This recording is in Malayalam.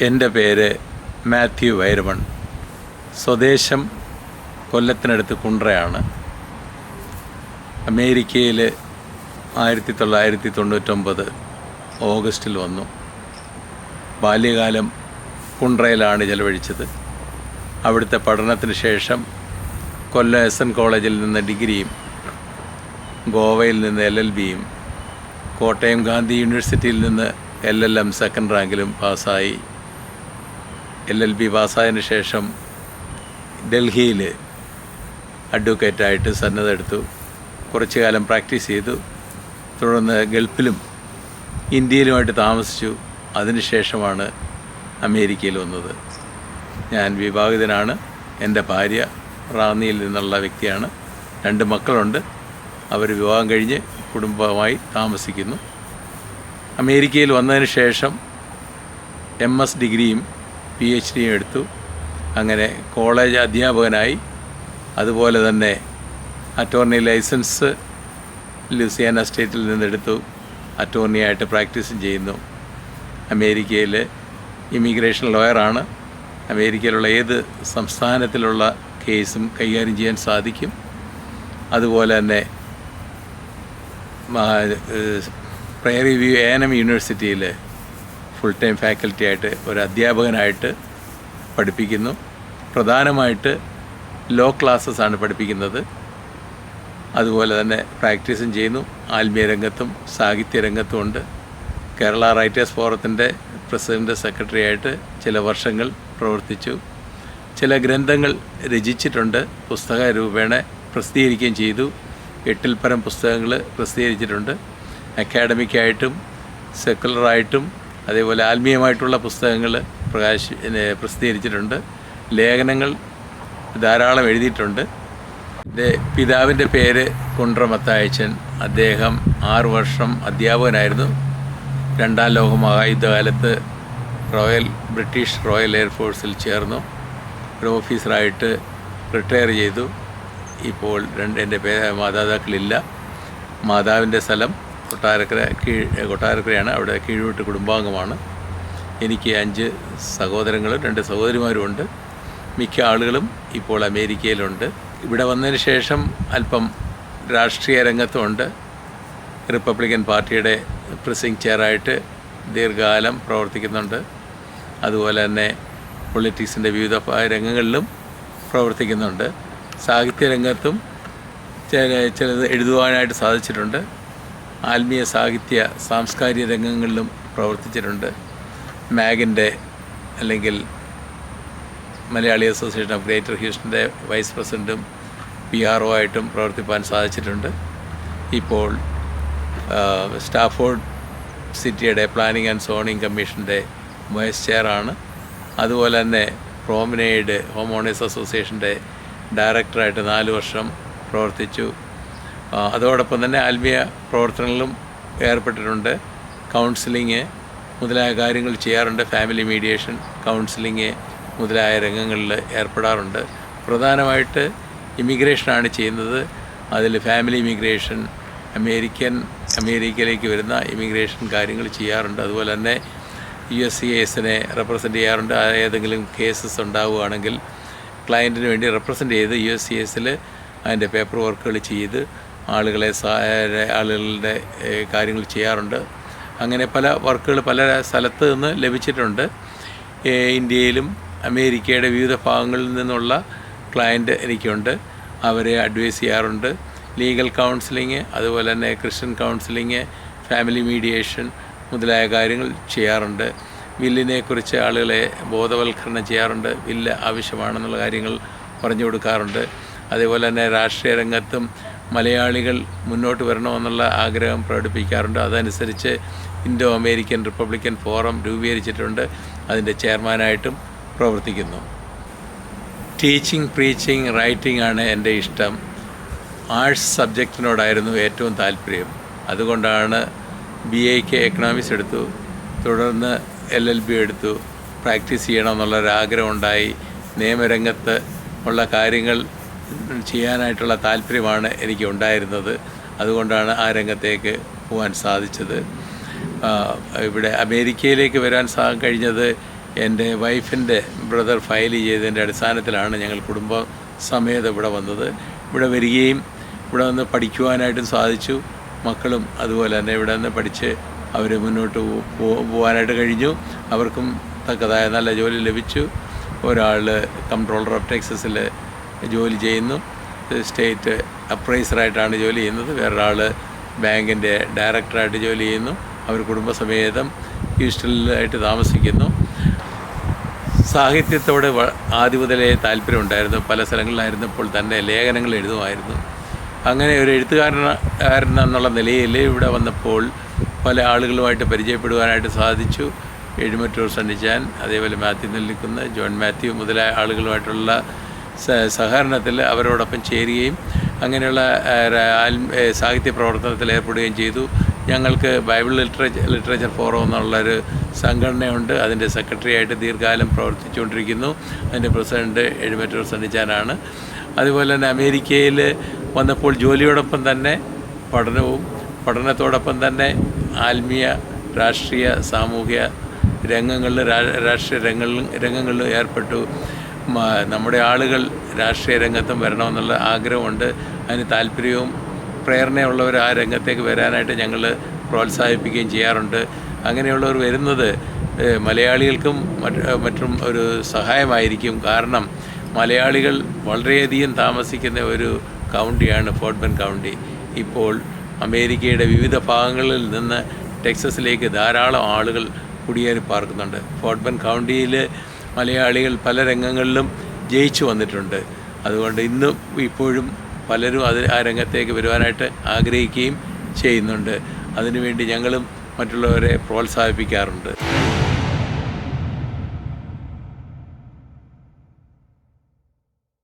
എൻ്റെ പേര് മാത്യു വൈരമൺ. സ്വദേശം കൊല്ലത്തിനടുത്ത് കുണ്ട്രയാണ്. അമേരിക്കയിൽ 1999 ഓഗസ്റ്റിൽ വന്നു. ബാല്യകാലം കുണ്ട്രയിലാണ് ചെലവഴിച്ചത്. അവിടുത്തെ പഠനത്തിന് ശേഷം കൊല്ലം SN കോളേജിൽ നിന്ന് ഡിഗ്രിയും ഗോവയിൽ നിന്ന് LLBയും കോട്ടയം ഗാന്ധി യൂണിവേഴ്സിറ്റിയിൽ നിന്ന് LLM സെക്കൻഡ് റാങ്കിലും പാസ്സായി. LLB പാസ്സായതിനു ശേഷം ഡൽഹിയിൽ അഡ്വക്കേറ്റായിട്ട് സന്നദ്ധ എടുത്തു. കുറച്ചു കാലം പ്രാക്ടീസ് ചെയ്തു. തുടർന്ന് ഗൾഫിലും ഇന്ത്യയിലുമായിട്ട് താമസിച്ചു. അതിനുശേഷമാണ് അമേരിക്കയിൽ വന്നത്. ഞാൻ വിവാഹിതനാണ്. എൻ്റെ ഭാര്യ റാന്നിയിൽ നിന്നുള്ള വ്യക്തിയാണ്. 2 മക്കളുണ്ട്. അവർ വിവാഹം കഴിഞ്ഞ് കുടുംബമായി താമസിക്കുന്നു. അമേരിക്കയിൽ വന്നതിന് ശേഷം MS ഡിഗ്രിയും PhDയും എടുത്തു. അങ്ങനെ കോളേജ് അധ്യാപകനായി. അതുപോലെ തന്നെ അറ്റോർണി ലൈസൻസ് ലൂസിയാന സ്റ്റേറ്റിൽ നിന്നെടുത്തു. അറ്റോർണിയായിട്ട് പ്രാക്ടീസും ചെയ്യുന്നു. അമേരിക്കയിൽ ഇമിഗ്രേഷൻ ലോയറാണ്. അമേരിക്കയിലുള്ള ഏത് സംസ്ഥാനത്തിലുള്ള കേസും കൈകാര്യം ചെയ്യാൻ സാധിക്കും. അതുപോലെ തന്നെ പ്രയറി വ്യൂ A&M യൂണിവേഴ്സിറ്റിയിൽ ഫുൾ ടൈം ഫാക്കൽറ്റി ആയിട്ട് ഒരു അധ്യാപകനായിട്ട് പഠിപ്പിക്കുന്നു. പ്രധാനമായിട്ട് ലോ ക്ലാസ്സസാണ് പഠിപ്പിക്കുന്നത്. അതുപോലെ തന്നെ പ്രാക്ടീസും ചെയ്യുന്നു. ആത്മീയ രംഗത്തും സാഹിത്യ രംഗത്തും ഉണ്ട്. കേരള റൈറ്റേഴ്സ് ഫോറത്തിൻ്റെ പ്രസിഡൻ്റ് സെക്രട്ടറി ആയിട്ട് ചില വർഷങ്ങൾ പ്രവർത്തിച്ചു. ചില ഗ്രന്ഥങ്ങൾ രചിച്ചിട്ടുണ്ട്. പുസ്തക രൂപേണ പ്രസിദ്ധീകരിക്കുകയും ചെയ്തു. 8ൽ പരം പുസ്തകങ്ങൾ പ്രസിദ്ധീകരിച്ചിട്ടുണ്ട്. അക്കാഡമിക്കായിട്ടും സെക്കുലറായിട്ടും അതേപോലെ ആത്മീയമായിട്ടുള്ള പുസ്തകങ്ങൾ പ്രസിദ്ധീകരിച്ചിട്ടുണ്ട്. ലേഖനങ്ങൾ ധാരാളം എഴുതിയിട്ടുണ്ട്. എൻ്റെ പിതാവിൻ്റെ പേര് കുണ്ട്ര മത്തായച്ചൻ. അദ്ദേഹം 6 വർഷം അധ്യാപകനായിരുന്നു. 2ാം ലോക മഹായുദ്ധകാലത്ത് ബ്രിട്ടീഷ് റോയൽ എയർഫോഴ്സിൽ ചേർന്നു. ഒരു ഓഫീസറായിട്ട് റിട്ടയർ ചെയ്തു. ഇപ്പോൾ എൻ്റെ മാതാപിതാക്കളില്ല. മാതാവിൻ്റെ സ്ഥലം കൊട്ടാരക്കരയാണ്. അവിടെ കീഴ്വീട്ട് കുടുംബാംഗമാണ്. എനിക്ക് 5 സഹോദരങ്ങളും 2 സഹോദരിമാരുമുണ്ട്. മിക്ക ആളുകളും ഇപ്പോൾ അമേരിക്കയിലുണ്ട്. ഇവിടെ വന്നതിന് ശേഷം അല്പം രാഷ്ട്രീയ രംഗത്തുമുണ്ട്. റിപ്പബ്ലിക്കൻ പാർട്ടിയുടെ പ്രസിംഗ് ചെയറായിട്ട് ദീർഘകാലം പ്രവർത്തിക്കുന്നുണ്ട്. അതുപോലെ തന്നെ പൊളിറ്റിക്സിൻ്റെ വിവിധ രംഗങ്ങളിലും പ്രവർത്തിക്കുന്നുണ്ട്. സാഹിത്യ രംഗത്തും ചിലത് എഴുതുവാനായിട്ട് സാധിച്ചിട്ടുണ്ട്. ആത്മീയ സാഹിത്യ സാംസ്കാരിക രംഗങ്ങളിലും പ്രവർത്തിച്ചിട്ടുണ്ട്. മാഗിൻ്റെ അല്ലെങ്കിൽ മലയാളി അസോസിയേഷൻ ഓഫ് ഗ്രേറ്റർ ഹ്യൂസ്റ്റൻ്റെ വൈസ് പ്രസിഡൻറ്റും PRO ആയിട്ടും പ്രവർത്തിപ്പാൻ സാധിച്ചിട്ടുണ്ട്. ഇപ്പോൾ സ്റ്റാഫോർഡ് സിറ്റിയുടെ പ്ലാനിംഗ് ആൻഡ് സോണിംഗ് കമ്മീഷൻ്റെ വൈസ് ചെയറാണ്. അതുപോലെ തന്നെ പ്രോമിനേഡ് ഹോം ഓണേഴ്സ് അസോസിയേഷൻ്റെ ഡയറക്ടറായിട്ട് 4 വർഷം പ്രവർത്തിച്ചു. അതോടൊപ്പം തന്നെ ആത്മീയ പ്രവർത്തനങ്ങളിലും ഏർപ്പെട്ടിട്ടുണ്ട്. കൗൺസിലിങ് മുതലായ കാര്യങ്ങൾ ചെയ്യാറുണ്ട്. ഫാമിലി മീഡിയേഷൻ, കൗൺസിലിങ് മുതലായ രംഗങ്ങളിൽ ഏർപ്പെടാറുണ്ട്. പ്രധാനമായിട്ട് ഇമിഗ്രേഷനാണ് ചെയ്യുന്നത്. അതിൽ ഫാമിലി ഇമിഗ്രേഷൻ, അമേരിക്കയിലേക്ക് വരുന്ന ഇമിഗ്രേഷൻ കാര്യങ്ങൾ ചെയ്യാറുണ്ട്. അതുപോലെ തന്നെ USCISനെ റെപ്രസെൻ്റ് ചെയ്യാറുണ്ട്. ഏതെങ്കിലും കേസസ് ഉണ്ടാവുകയാണെങ്കിൽ ക്ലയൻറ്റിന് വേണ്ടി റെപ്രസെൻ്റ് ചെയ്ത് USCISൽ അതിൻ്റെ പേപ്പർ വർക്കുകൾ ചെയ്ത് ആളുകളുടെ കാര്യങ്ങൾ ചെയ്യാറുണ്ട്. അങ്ങനെ പല വർക്കുകൾ പല സ്ഥലത്ത് നിന്ന് ലഭിച്ചിട്ടുണ്ട്. ഇന്ത്യയിലും അമേരിക്കയുടെ വിവിധ ഭാഗങ്ങളിൽ നിന്നുള്ള ക്ലയൻറ്റ് എനിക്കുണ്ട്. അവരെ അഡ്വൈസ് ചെയ്യാറുണ്ട്. ലീഗൽ കൗൺസിലിങ്, അതുപോലെ തന്നെ ക്രിസ്ത്യൻ കൗൺസിലിങ്, ഫാമിലി മീഡിയേഷൻ മുതലായ കാര്യങ്ങൾ ചെയ്യാറുണ്ട്. വില്ലിനെക്കുറിച്ച് ആളുകളെ ബോധവൽക്കരണം ചെയ്യാറുണ്ട്. വില്ല് ആവശ്യമാണെന്നുള്ള കാര്യങ്ങൾ പറഞ്ഞു കൊടുക്കാറുണ്ട്. അതേപോലെ തന്നെ രാഷ്ട്രീയ രംഗത്തും മലയാളികൾ മുന്നോട്ട് വരണമെന്നുള്ള ആഗ്രഹം പ്രകടിപ്പിക്കാറുണ്ട്. അതനുസരിച്ച് ഇൻഡോ അമേരിക്കൻ റിപ്പബ്ലിക്കൻ ഫോറം രൂപീകരിച്ചിട്ടുണ്ട്. അതിൻ്റെ ചെയർമാനായിട്ടും പ്രവർത്തിക്കുന്നു. ടീച്ചിങ്, പ്രീച്ചിങ്, റൈറ്റിംഗ് ആണ് എൻ്റെ ഇഷ്ടം. ആർട്സ് സബ്ജക്റ്റിനോടായിരുന്നു ഏറ്റവും താല്പര്യം. അതുകൊണ്ടാണ് BAക്ക് എക്കണോമിക്സ് എടുത്തു. തുടർന്ന് LLB എടുത്തു. പ്രാക്ടീസ് ചെയ്യണമെന്നുള്ളൊരാഗ്രഹം ഉണ്ടായി. നിയമരംഗത്ത് ഉള്ള കാര്യങ്ങൾ ചെയ്യാനായിട്ടുള്ള താല്പര്യമാണ് എനിക്ക് ഉണ്ടായിരുന്നത്. അതുകൊണ്ടാണ് ആ രംഗത്തേക്ക് പോകാൻ സാധിച്ചത്. ഇവിടെ അമേരിക്കയിലേക്ക് വരാൻ കഴിഞ്ഞത് എൻ്റെ വൈഫിൻ്റെ ബ്രദർ ഫയൽ ചെയ്തതിൻ്റെ അടിസ്ഥാനത്തിലാണ് ഞങ്ങൾ കുടുംബസമേതം ഇവിടെ വന്നത്. ഇവിടെ വരികയും ഇവിടെ വന്ന് പഠിക്കുവാനായിട്ടും സാധിച്ചു. മക്കളും അതുപോലെ തന്നെ ഇവിടെ നിന്ന് പഠിച്ച് അവർ മുന്നോട്ട് പോകാനായിട്ട് കഴിഞ്ഞു. അവർക്കും തക്കതായ നല്ല ജോലി ലഭിച്ചു. ഒരാൾ കംട്രോളർ ഓഫ് ടെക്സസിൽ ജോലി ചെയ്യുന്നു, സ്റ്റേറ്റ് അപ്രൈസറായിട്ടാണ് ജോലി ചെയ്യുന്നത്. വേറൊരാൾ ബാങ്കിൻ്റെ ഡയറക്ടറായിട്ട് ജോലി ചെയ്യുന്നു. അവർ കുടുംബസമേതം ഹ്യൂസ്റ്റണിലായിട്ട് താമസിക്കുന്നു. സാഹിത്യത്തോട് ആദ്യം മുതലേ താല്പര്യമുണ്ടായിരുന്നു. പല സ്ഥലങ്ങളിലായിരുന്നപ്പോൾ തന്നെ ലേഖനങ്ങൾ എഴുതുമായിരുന്നു. അങ്ങനെ ഒരു എഴുത്തുകാരൻ എന്നുള്ള നിലയിൽ ഇവിടെ വന്നപ്പോൾ പല ആളുകളുമായിട്ട് പരിചയപ്പെടുവാനായിട്ട് സാധിച്ചു. എഴുമറ്റൂർ സണ്ണിച്ചാൻ, അതേപോലെ മാത്യു നെല്ലിക്കുന്ന്, ജോൺ മാത്യു മുതലായ ആളുകളുമായിട്ടുള്ള സഹകരണത്തിൽ അവരോടൊപ്പം ചേരുകയും അങ്ങനെയുള്ള സാഹിത്യ പ്രവർത്തനത്തിൽ ഏർപ്പെടുകയും ചെയ്തു. ഞങ്ങൾക്ക് ബൈബിൾ ലിറ്ററേച്ചർ ഫോറം എന്നുള്ളൊരു സംഘടനയുണ്ട്. അതിൻ്റെ സെക്രട്ടറി ആയിട്ട് ദീർഘകാലം പ്രവർത്തിച്ചുകൊണ്ടിരിക്കുന്നു. അതിൻ്റെ പ്രസിഡൻറ്റ് എഴുമറ്റൂർ സണ്ണിച്ചാനാണ്. അതുപോലെ തന്നെ അമേരിക്കയിൽ വന്നപ്പോൾ ജോലിയോടൊപ്പം തന്നെ പഠനത്തോടൊപ്പം തന്നെ ആത്മീയ, രാഷ്ട്രീയ, സാമൂഹ്യ രാഷ്ട്രീയ രംഗങ്ങളിലും ഏർപ്പെട്ടു. നമ്മുടെ ആളുകൾ രാഷ്ട്രീയ രംഗത്തും വരണമെന്നുള്ള ആഗ്രഹമുണ്ട്. അതിന് താല്പര്യവും പ്രേരണയുള്ളവർ ആ രംഗത്തേക്ക് വരാനായിട്ട് ഞങ്ങൾ പ്രോത്സാഹിപ്പിക്കുകയും ചെയ്യാറുണ്ട്. അങ്ങനെയുള്ളവർ വരുന്നത് മലയാളികൾക്കും മറ്റും ഒരു സഹായമായിരിക്കും. കാരണം മലയാളികൾ വളരെയധികം താമസിക്കുന്ന ഒരു കൗണ്ടിയാണ് ഫോർട്ട് ബെൻഡ് കൗണ്ടി. ഇപ്പോൾ അമേരിക്കയുടെ വിവിധ ഭാഗങ്ങളിൽ നിന്ന് ടെക്സസിലേക്ക് ധാരാളം ആളുകൾ കുടിയേറി പാർക്കുന്നുണ്ട്. ഫോർട്ട് ബെൻഡ് കൗണ്ടിയിൽ മലയാളികൾ പല രംഗങ്ങളിലും ജയിച്ചു വന്നിട്ടുണ്ട്. അതുകൊണ്ട് ഇന്നും ഇപ്പോഴും പലരും ആ രംഗത്തേക്ക് വരുവാനായിട്ട് ആഗ്രഹിക്കുകയും ചെയ്യുന്നുണ്ട്. അതിനുവേണ്ടി ഞങ്ങളും മറ്റുള്ളവരെ പ്രോത്സാഹിപ്പിക്കാറുണ്ട്.